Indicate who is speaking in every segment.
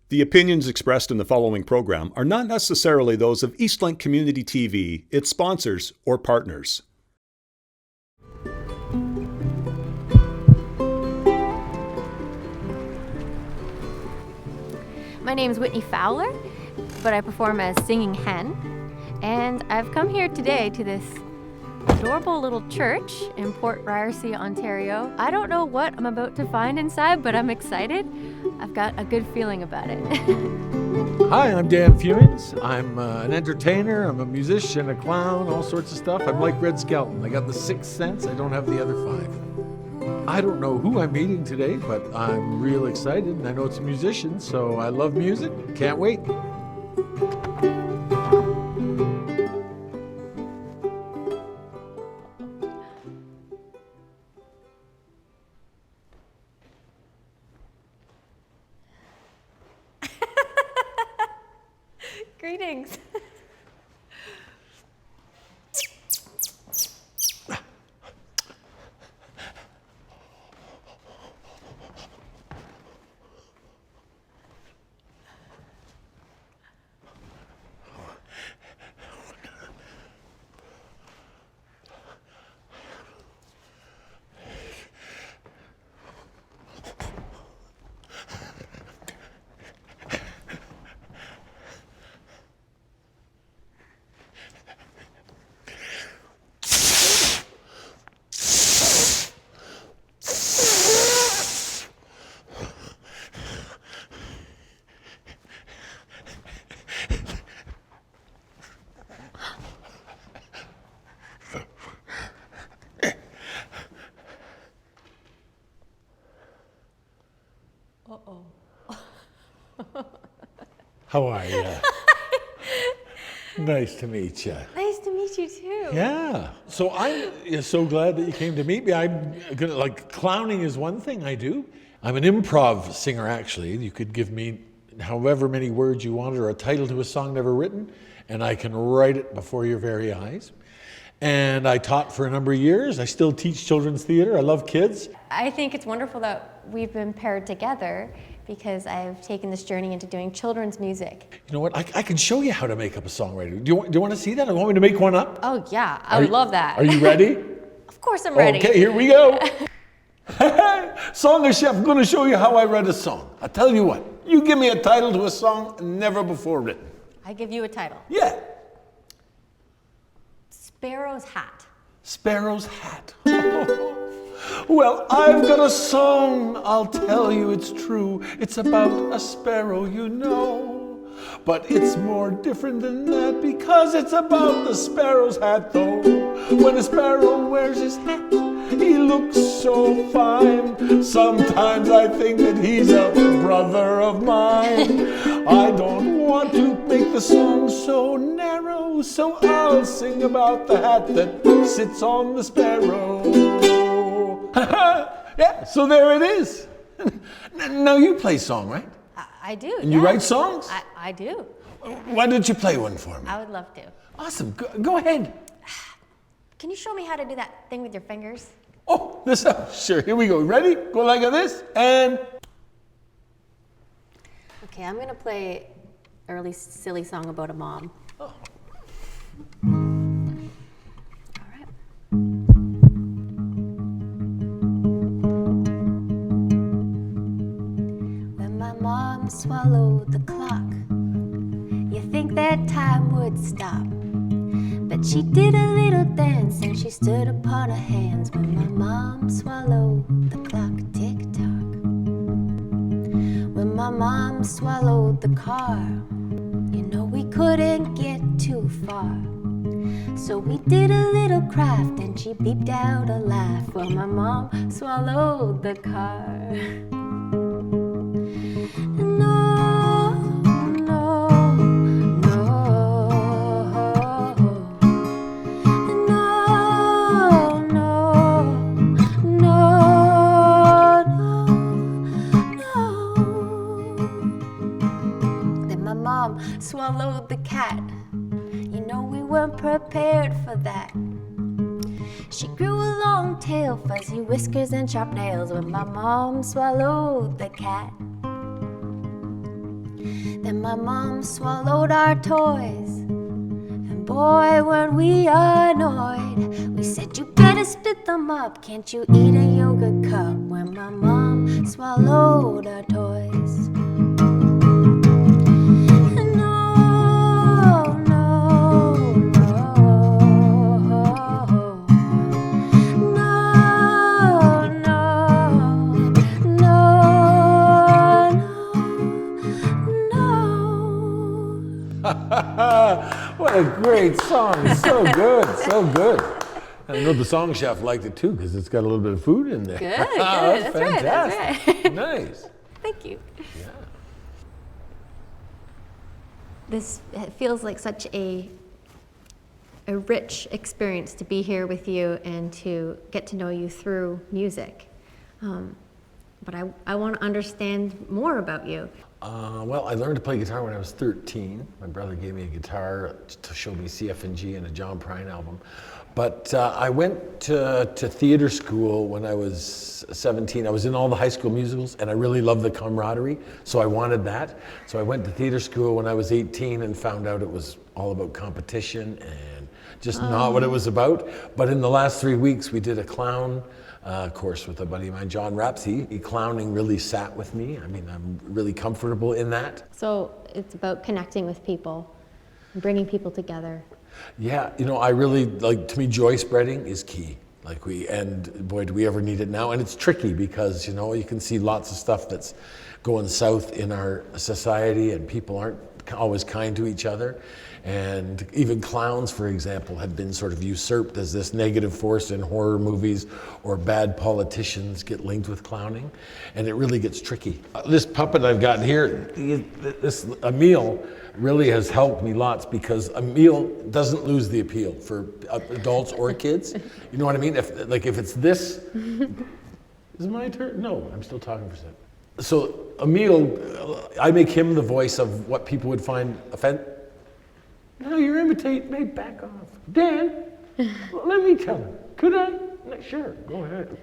Speaker 1: The opinions expressed in the following program are not necessarily those of Eastlink Community TV, its sponsors, or partners.
Speaker 2: My name is Whitney Fowler, but I perform as Singing Hen, and I've come here today to this adorable little church in Port Ryerson, Ontario. I don't know what I'm about to find inside, but I'm excited. I've got a good feeling about it.
Speaker 3: Hi, I'm Dan Fewings. I'm an entertainer, I'm a musician, a clown, all sorts of stuff. I'm like Red Skelton. I got the sixth sense, I don't have the other five. I don't know who I'm meeting today, but I'm real excited, and I know it's a musician, so I love music. Can't wait.
Speaker 2: Greetings. Uh-oh.
Speaker 3: How are you? Nice to meet you.
Speaker 2: Nice to meet you too.
Speaker 3: Yeah. So I'm so glad that you came to meet me. I'm gonna, like, clowning is one thing I do. I'm an improv singer, actually. You could give me however many words you wanted or a title to a song never written, and I can write it before your very eyes. And I taught for a number of years. I still teach children's theater. I love kids.
Speaker 2: I think it's wonderful that we've been paired together because I've taken this journey into doing children's music.
Speaker 3: You know what? I can show you how to make up a songwriter. Do you want to see that? Or want me to make one up?
Speaker 2: Oh yeah, I would love that.
Speaker 3: Are you ready?
Speaker 2: Of course I'm ready.
Speaker 3: Okay, here we go. Song chef, I'm going to show you how I write a song. I'll tell you what. You give me a title to a song never before written.
Speaker 2: I give you a title.
Speaker 3: Yeah.
Speaker 2: Sparrow's Hat.
Speaker 3: Sparrow's Hat. Well, I've got a song, I'll tell you it's true. It's about a sparrow, you know. But it's more different than that because it's about the sparrow's hat, though. When a sparrow wears his hat, he looks so fine. Sometimes I think that he's a brother of mine. I don't want to make the song so narrow, so I'll sing about the hat that sits on the sparrow. Yeah, so there it is. Now you play song, right?
Speaker 2: I do.
Speaker 3: And you write songs?
Speaker 2: I do.
Speaker 3: Why don't you play one for me?
Speaker 2: I would love to.
Speaker 3: Awesome. Go ahead.
Speaker 2: Can you show me how to do that thing with your fingers?
Speaker 3: Oh, this up. Sure. Here we go. Ready? Go like this and.
Speaker 2: Okay, I'm gonna play a really silly song about a mom.
Speaker 3: Oh.
Speaker 2: All right. When my mom swallowed the clock, you think that time would stop. But she did a little dance and she stood upon her hands when my mom swallowed the clock. Tick-tock. When my mom swallowed the car, you know we couldn't get too far. So we did a little craft and she beeped out a laugh when my mom swallowed the car. Swallowed the cat. You know we weren't prepared for that. She grew a long tail, fuzzy whiskers and sharp nails when my mom swallowed the cat. Then my mom swallowed our toys. And boy, weren't we annoyed. We said, you better split them up. Can't you eat a yogurt cup? When my mom swallowed our toys. No, no, no. No, no, no, no.
Speaker 3: What a great song. So good, so good. I know the song chef liked it too because it's got a little bit of food in there.
Speaker 2: Good, good.
Speaker 3: That's
Speaker 2: That's right,
Speaker 3: fantastic.
Speaker 2: that's right.
Speaker 3: Nice.
Speaker 2: Thank you.
Speaker 3: Yeah.
Speaker 2: This feels like such a rich experience to be here with you and to get to know you through music. But I want to understand more about you.
Speaker 3: Well, I learned to play guitar when I was 13. My brother gave me a guitar to show me CF&G and a John Prine album. But I went to theater school when I was 17. I was in all the high school musicals, and I really loved the camaraderie, so I wanted that. So I went to theater school when I was 18 and found out it was all about competition and just not what it was about. But in the last 3 weeks, we did a clown course with a buddy of mine, John Rapsey. Clowning really sat with me. I mean, I'm really comfortable in that.
Speaker 2: So it's about connecting with people, and bringing people together.
Speaker 3: Yeah, you know, I really, like, to me, joy spreading is key. And boy, do we ever need it now. And it's tricky because, you know, you can see lots of stuff that's going south in our society and people aren't always kind to each other. And even clowns, for example, have been sort of usurped as this negative force in horror movies, or bad politicians get linked with clowning. And it really gets tricky. This puppet I've got here, this Emile, really has helped me lots because Emile doesn't lose the appeal for adults or kids. You know what I mean? If it's this, is it my turn? No, I'm still talking for a second. So Emile, I make him the voice of what people would find offensive. No, you're imitating me, back off. Dan, let me tell him. Could I? Sure, go ahead.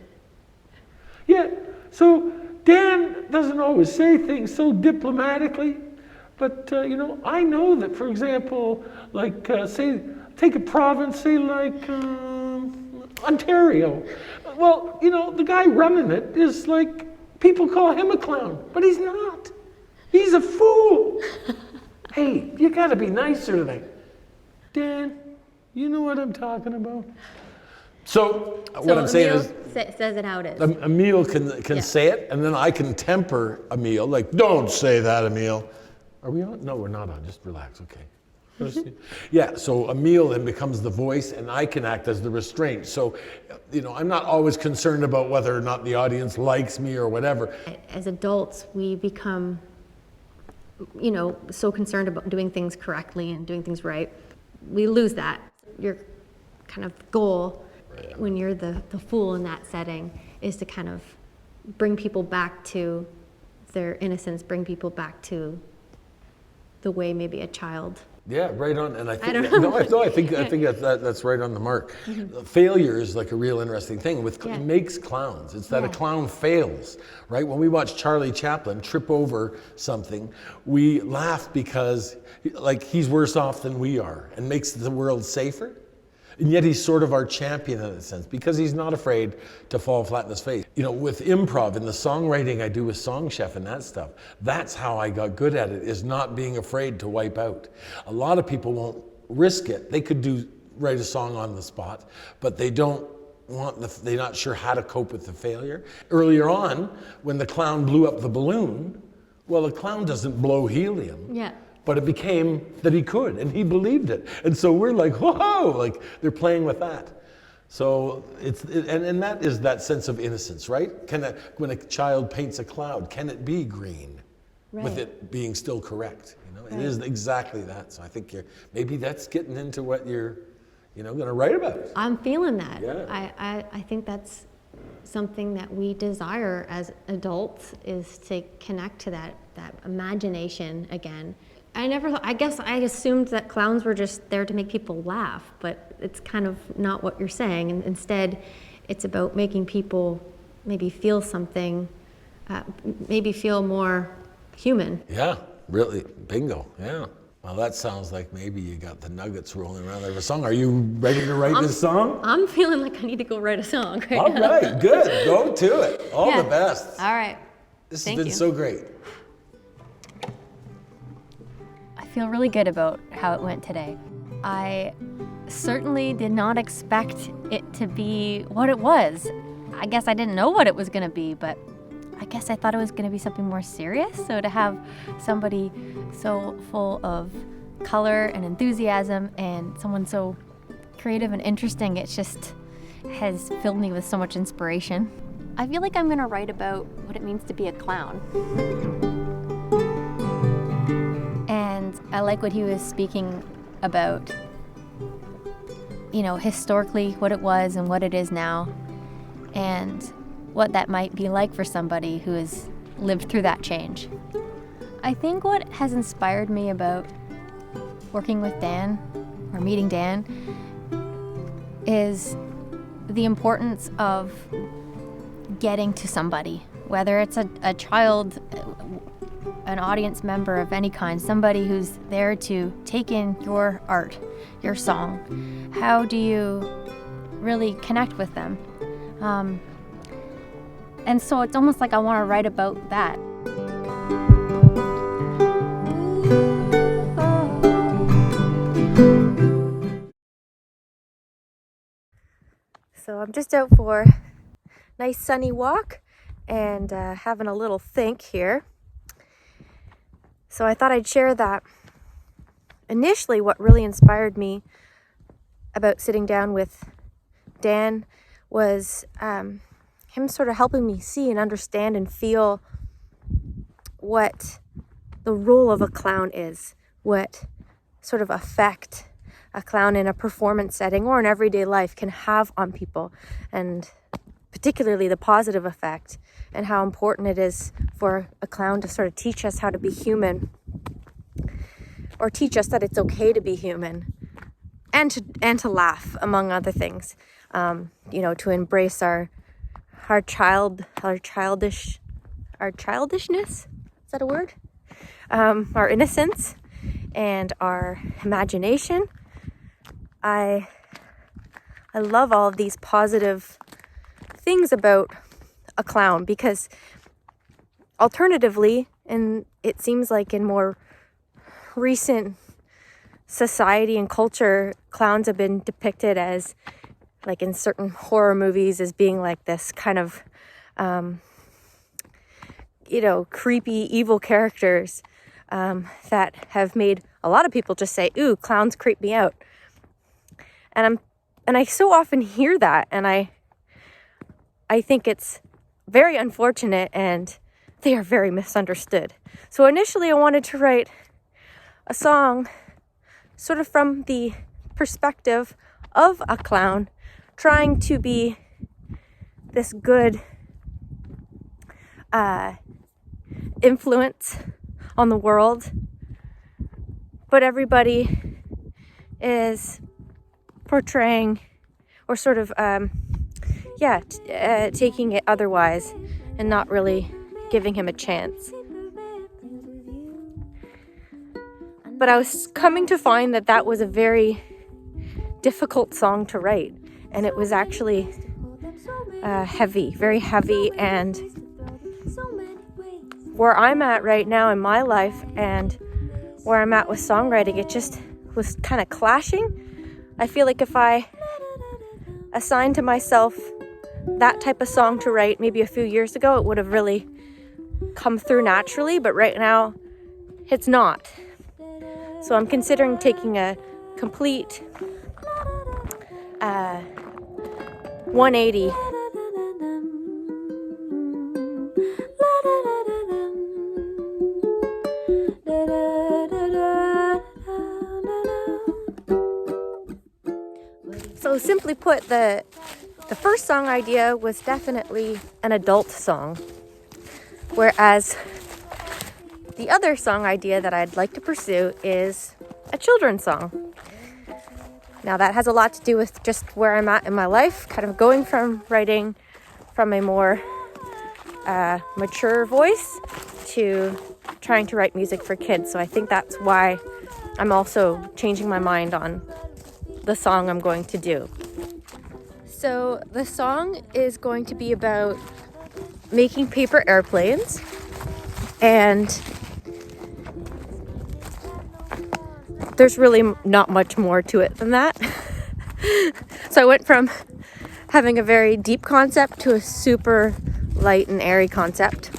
Speaker 3: Yeah, so Dan doesn't always say things so diplomatically. But, you know, I know that, for example, like, say, take a province, say, like, Ontario. Well, you know, the guy running it is like, people call him a clown, but he's not. He's a fool. Hey, you gotta be nicer to them. Dan, you know what I'm talking about? So what I'm saying is,
Speaker 2: says it how it is.
Speaker 3: Emile can say it, and then I can temper Emile, like, don't say that, Emile. Are we on? No, we're not on. Just relax, okay. Yeah, so Emile then becomes the voice, and I can act as the restraint. So, you know, I'm not always concerned about whether or not the audience likes me or whatever.
Speaker 2: As adults, we become, you know, so concerned about doing things correctly and doing things right. We lose that. Your kind of goal, when you're the fool in that setting, is to kind of bring people back to their innocence, bring people back to the way maybe a child.
Speaker 3: Yeah, right on. And I think
Speaker 2: I
Speaker 3: think that's right on the mark.
Speaker 2: Mm-hmm.
Speaker 3: Failure is like a real interesting thing. It makes clowns. It's that a clown fails, right? When we watch Charlie Chaplin trip over something, we laugh because like he's worse off than we are and makes the world safer. And yet he's sort of our champion in a sense because he's not afraid to fall flat in his face. You know, with improv and the songwriting I do with Song Chef and that stuff, that's how I got good at it, is not being afraid to wipe out. A lot of people won't risk it. They could write a song on the spot, but they don't they're not sure how to cope with the failure. Earlier on, when the clown blew up the balloon, well, the clown doesn't blow helium.
Speaker 2: Yeah.
Speaker 3: But it became that he could, and he believed it. And so we're like, whoa, like they're playing with that. So and that is that sense of innocence, right? When a child paints a cloud, can it be green?
Speaker 2: Right.
Speaker 3: With it being still correct, you know?
Speaker 2: Right.
Speaker 3: It is exactly that. So I think maybe that's getting into what you're, going to write about.
Speaker 2: I'm feeling that.
Speaker 3: Yeah.
Speaker 2: I think that's something that we desire as adults, is to connect to that imagination again. I guess I assumed that clowns were just there to make people laugh, but it's kind of not what you're saying. And instead, it's about making people maybe feel something, maybe feel more human.
Speaker 3: Yeah, really, bingo, yeah. Well, that sounds like maybe you got the nuggets rolling around there of a song. Are you ready to write this song?
Speaker 2: I'm feeling like I need to go write a song right
Speaker 3: All
Speaker 2: now.
Speaker 3: right, good. Go to it. All the best.
Speaker 2: All right.
Speaker 3: This
Speaker 2: Thank
Speaker 3: has been
Speaker 2: you.
Speaker 3: so great.
Speaker 2: I feel really good about how it went today. I certainly did not expect it to be what it was. I guess I didn't know what it was going to be, but I guess I thought it was going to be something more serious. So to have somebody so full of color and enthusiasm and someone so creative and interesting, it just has filled me with so much inspiration. I feel like I'm going to write about what it means to be a clown. And I like what he was speaking about, historically what it was and what it is now, and what that might be like for somebody who has lived through that change. I think what has inspired me about working with Dan or meeting Dan is the importance of getting to somebody, whether it's a child, an audience member of any kind, somebody who's there to take in your art, your song. How do you really connect with them? And so it's almost like I want to write about that. So I'm just out for a nice sunny walk and having a little think here. So I thought I'd share that. Initially, what really inspired me about sitting down with Dan was him sort of helping me see and understand and feel what the role of a clown is, what sort of effect a clown in a performance setting or in everyday life can have on people, and particularly the positive effect, and how important it is for a clown to sort of teach us how to be human, or teach us that it's okay to be human, and to laugh, among other things. To embrace our childishness. Is that a word? Our innocence and our imagination. I love all of these positive things about a clown, because alternatively, and it seems like in more recent society and culture, clowns have been depicted as, like in certain horror movies, as being like this kind of creepy evil characters that have made a lot of people just say, ooh, clowns creep me out. And I so often hear that, and I think it's very unfortunate, and they are very misunderstood. So initially I wanted to write a song sort of from the perspective of a clown, trying to be this good influence on the world, but everybody is portraying or sort of taking it otherwise and not really giving him a chance. But I was coming to find that was a very difficult song to write, and it was actually very heavy, and where I'm at right now in my life and where I'm at with songwriting, it just was kind of clashing. I feel like if I assigned to myself that type of song to write maybe a few years ago, it would have really come through naturally, but right now it's not. So I'm considering taking a complete 180. So simply put, the first song idea was definitely an adult song, whereas the other song idea that I'd like to pursue is a children's song. Now that has a lot to do with just where I'm at in my life, kind of going from writing from a more mature voice to trying to write music for kids. So I think that's why I'm also changing my mind on the song I'm going to do. So the song is going to be about making paper airplanes, and there's really not much more to it than that. So I went from having a very deep concept to a super light and airy concept.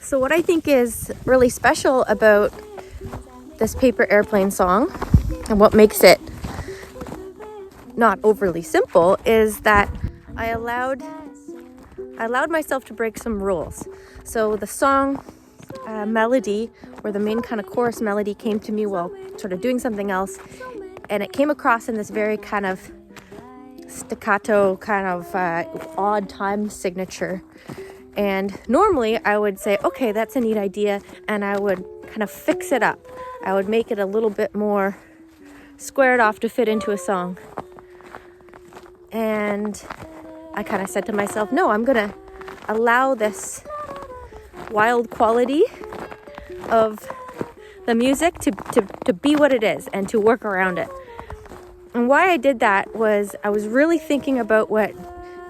Speaker 2: So what I think is really special about this paper airplane song, and what makes it not overly simple, is that I allowed myself to break some rules. So the song melody, or the main kind of chorus melody, came to me while sort of doing something else, and it came across in this very kind of staccato, kind of odd time signature. And normally I would say, okay, that's a neat idea, and I would kind of fix it up. I would make it a little bit more squared off to fit into a song. And I kind of said to myself, no, I'm gonna allow this wild quality of the music to be what it is and to work around it. And why I did that was I was really thinking about what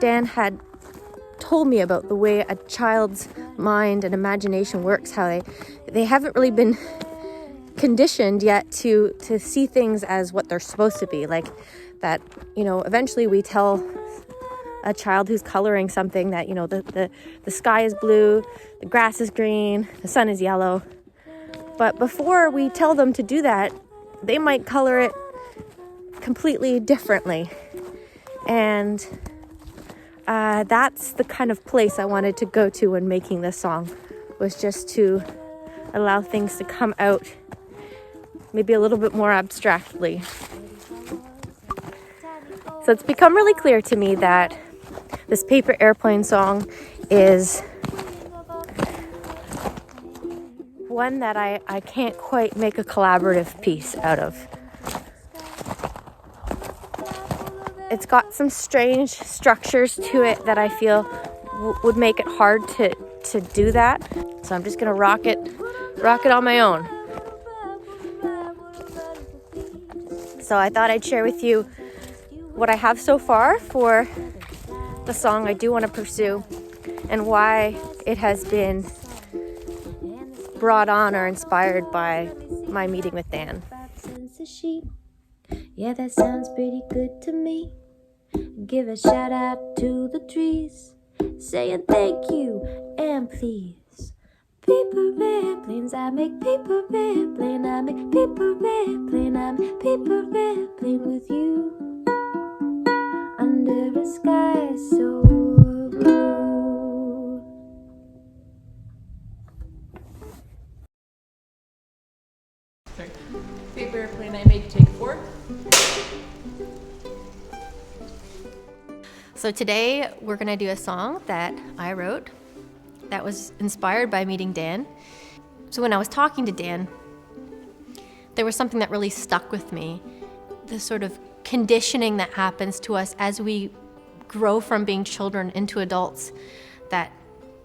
Speaker 2: Dan had told me about the way a child's mind and imagination works, how they haven't really been conditioned yet to see things as what they're supposed to be. Like that, eventually we tell a child who's coloring something that, the sky is blue, the grass is green, the sun is yellow. But before we tell them to do that, they might color it completely differently. And that's the kind of place I wanted to go to when making this song, was just to allow things to come out maybe a little bit more abstractly. So it's become really clear to me that this paper airplane song is one that I can't quite make a collaborative piece out of. It's got some strange structures to it that I feel would make it hard to do that. So I'm just gonna rock it on my own. So I thought I'd share with you what I have so far for the song I do want to pursue, and why it has been brought on or inspired by my meeting with Dan.
Speaker 4: Yeah, that sounds pretty good to me. Give a shout out to the trees, saying thank you and please. Paper airplanes, I make paper airplane, I make paper airplane, I make paper airplane with you under a sky so blue.
Speaker 5: Paper airplane, I make take 4.
Speaker 2: So today we're gonna do a song that I wrote that was inspired by meeting Dan. So when I was talking to Dan, there was something that really stuck with me. The sort of conditioning that happens to us as we grow from being children into adults, that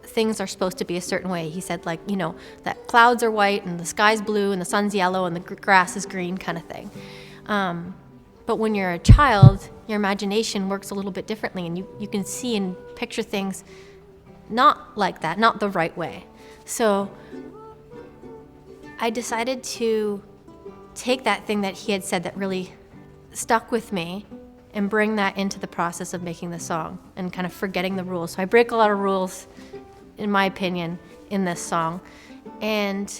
Speaker 2: things are supposed to be a certain way. He said, that clouds are white and the sky's blue and the sun's yellow and the grass is green, kind of thing. But when you're a child, your imagination works a little bit differently, and you can see and picture things not like that, not the right way. So I decided to take that thing that he had said that really stuck with me and bring that into the process of making the song, and kind of forgetting the rules. So I break a lot of rules, in my opinion, in this song. And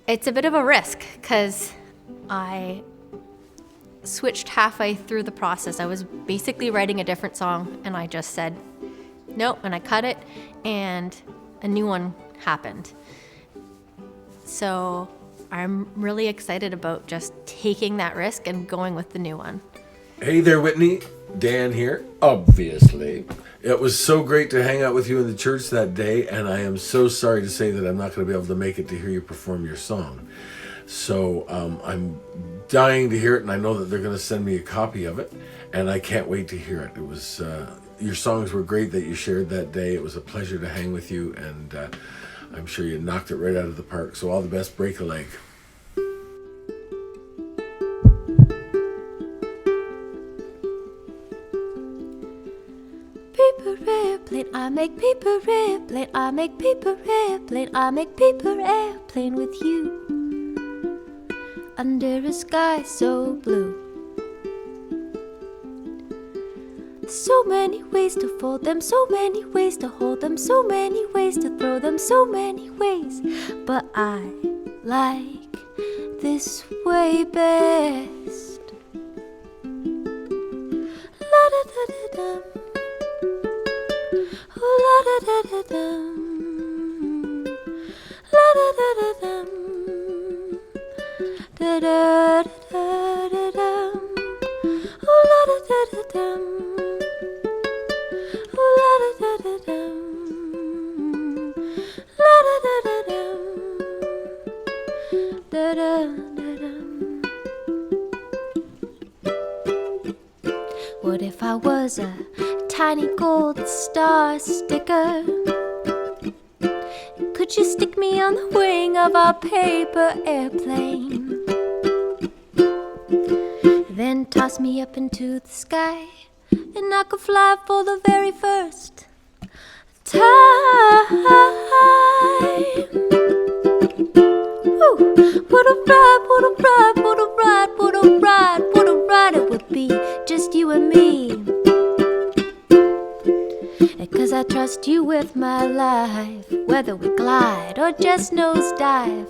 Speaker 2: it's a bit of a risk, because I switched halfway through the process. I was basically writing a different song, and I just said nope, and I cut it, and a new one happened. So I'm really excited about just taking that risk and going with the new one.
Speaker 3: Hey there, Whitney. Dan here, obviously. It was so great to hang out with you in the church that day, and I am so sorry to say that I'm not going to be able to make it to hear you perform your song. So I'm dying to hear it, and I know that they're going to send me a copy of it, and I can't wait to hear it. It was your songs were great that you shared that day. It was a pleasure to hang with you, and I'm sure you knocked it right out of the park. So all the best. Break a leg.
Speaker 4: Paper airplane, I make paper airplane, I make paper airplane, I make paper airplane with you. Under a sky so blue. So many ways to fold them, so many ways to hold them, so many ways to throw them, so many ways. But I like this way best. La da da da dum. Oh la da da da dum. La da da da dum. Da da da da dum. Oh la da da da dum. Oh la da da da dum. La da da da dum. Da da da dum. What if I was a tiny gold star sticker? Could you stick me on the wing of our paper airplane? Then toss me up into the sky, and I could fly for the very first time. Woo! What a ride, what a ride, what a ride, what a ride, what a ride it would be, just you and me. 'Cause I trust you with my life, whether we glide or just nosedive.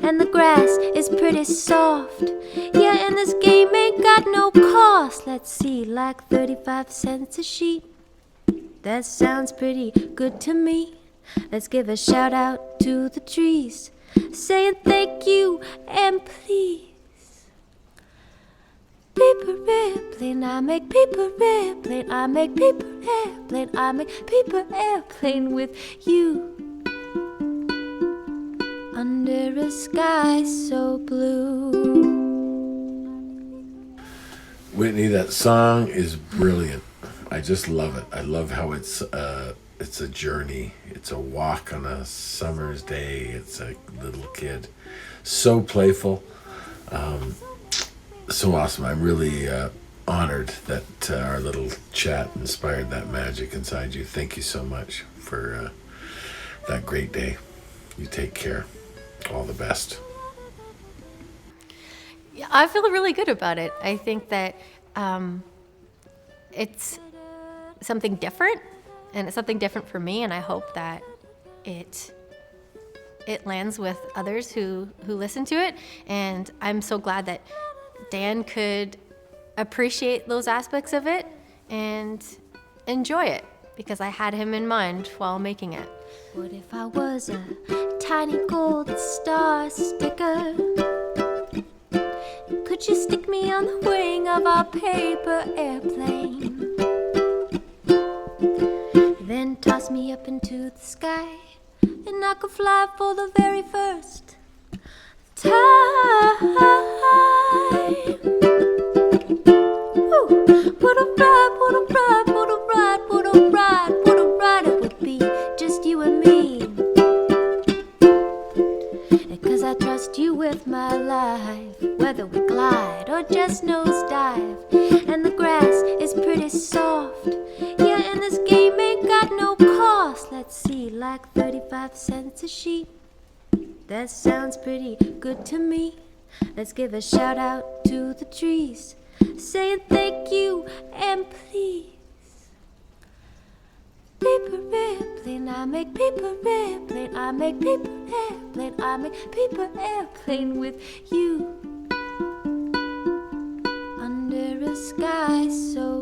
Speaker 4: And the grass is pretty soft, yeah, and this game ain't got no cost. Let's see, like 35 cents a sheet. That sounds pretty good to me. Let's give a shout out to the trees, saying thank you and please. Paper airplane, I make paper airplane, I make paper airplane, I make paper airplane with you. Under a sky so blue.
Speaker 3: Whitney, that song is brilliant. I just love it. I love how it's a journey. It's a walk on a summer's day. It's a little kid. So playful. So awesome. I'm really honored that our little chat inspired that magic inside you. Thank you so much for that great day. You take care. All the best.
Speaker 2: Yeah, I feel really good about it. I think that it's something different, and it's something different for me, and I hope that it lands with others who listen to it. And I'm so glad that Dan could appreciate those aspects of it and enjoy it, because I had him in mind while making it.
Speaker 4: What if I was a tiny gold star sticker? Could you stick me on the wing of our paper airplane? Then toss me up into the sky, and I could fly for the very first time. Woo! What a ride, what a ride, what a ride, what a ride, what a ride it would be, just you and me. 'Cause I trust you with my life, whether we glide or just nosedive. And the grass is pretty soft, yeah, and this game ain't got no cost. Let's see, like 35 cents a sheet. That sounds pretty good to me. Let's give a shout out to the trees, saying thank you and please. Paper airplane, I make paper airplane, I make paper airplane, I make paper airplane with you. Under a sky so